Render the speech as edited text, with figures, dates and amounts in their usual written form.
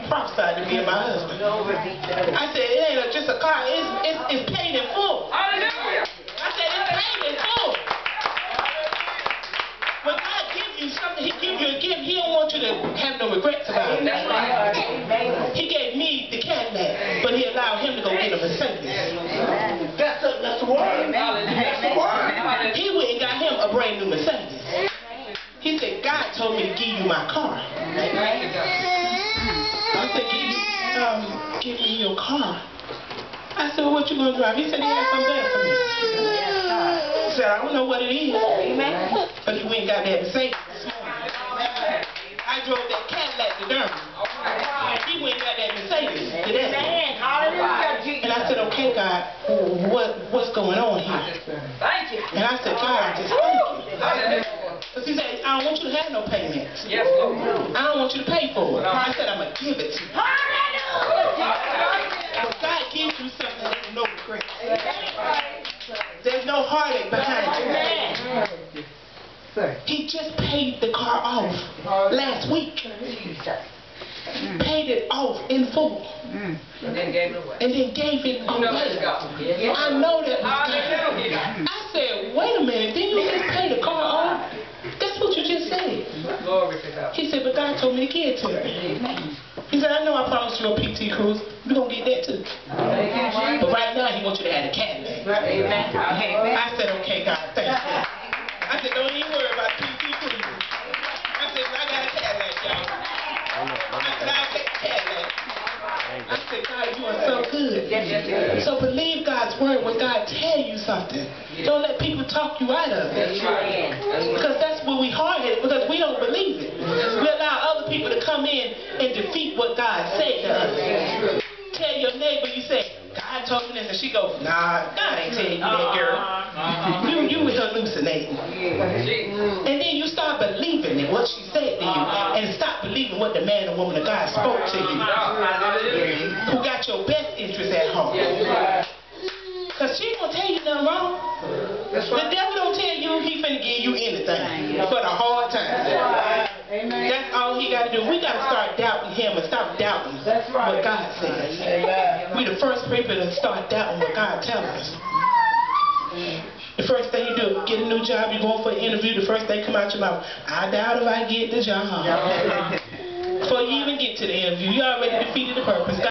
prophesied to be my husband. I said, it ain't just a car, it's paid in full. Hallelujah. I said, it's paid in full. When God gives you something, He gives you a gift, He don't want you to have no regrets about it. That's right. He gave me the Cadillac, but He allowed him to go get a Mercedes. That's the word. That's the word. He went and got him a brand new Mercedes. He said, God told me to give you my car. I said, give me your car. I said, well, what you gonna drive? He said he had something better for me. He said, I don't know what it is. But he went and got that Mercedes. I drove that Cadillac to Durham. He went and got that Mercedes today. And I said, okay, God, what's going on here? Thank you. And I said, God, I just thank you. Because he said, I don't want you to have no payments. Yes, Lord. I don't want you to pay for it. I said, I'm going to give it to you. But God gives you something there's no regret. There's no heartache behind it. He just paid the car off last week. Paid it off in full. And then gave it away. And then gave it away. I know that was God. I said, wait a minute, didn't you just pay the car off? That's what you just said. Glory to God. He said, but God told me to give it to her. He said, I know I promised you a PT Cruise. You're going to get that too. But right now, He wants you to have a Cadillac. I said, okay, God, thank you. I said, don't even worry about PT Cruise. I said, I got a Cadillac, y'all. I said, I'll take the Cadillac. I said, God, you are so good. So believe God's word when God tell you something. Don't let people talk you out of it. Because that's when we hard-headed, because we don't believe it. We allow other people to come in and defeat what God said to us. Tell your neighbor, you say, God told me this, and she goes, nah, God ain't telling you that, girl. You hallucinating. And then you start believing in what she said to you, and stop believing what the man or woman of God spoke to you, who got your best interest at heart. Because she ain't going to tell you nothing wrong. The devil don't tell you he finna give you anything but a hard time. That's all he got to do. We got to start doubting him and stop doubting what God says. We the first people to start doubting what God tells us. The first thing you do, get a new job, you're going for an interview, the first thing come out your mouth, I doubt if I get the job. Before you even get to the interview, you already defeated the purpose.